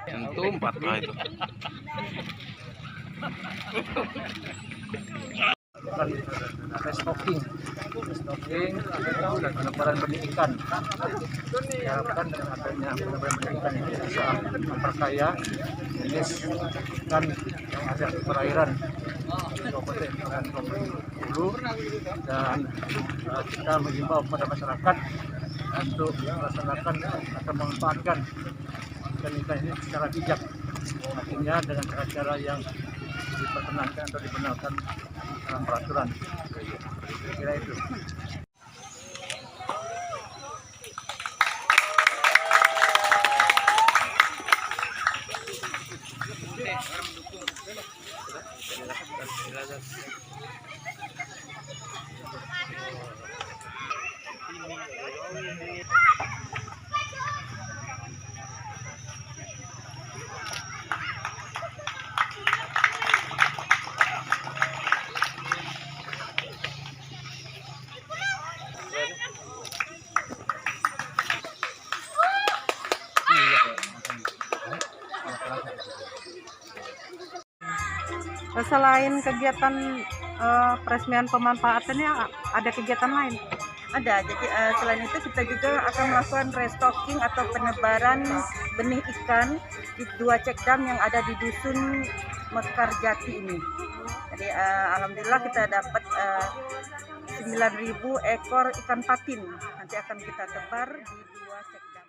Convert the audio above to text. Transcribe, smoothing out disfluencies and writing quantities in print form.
Itu 4K itu. Restocking dan penyebaran benih ikan. Diharapkan dengan adanya penyebaran benih ikan ini bisa memperkaya jenis ikan yang ada di perairan Kabupaten Hulu, dan kita mengimbau kepada masyarakat untuk melaksanakan atau memanfaatkan ikan-ikan ini secara bijak, artinya dengan cara-cara yang diperkenankan atau dibenarkan dalam peraturan. Kira itu. Selain kegiatan peresmian pemanfaatannya, ada kegiatan lain? Ada, jadi selain itu kita juga akan melakukan restocking atau penebaran benih ikan di 2 cekdam yang ada di Dusun Mekar Jati ini. Jadi alhamdulillah kita dapat 9.000 ekor ikan patin, nanti akan kita tebar di 2 cekdam.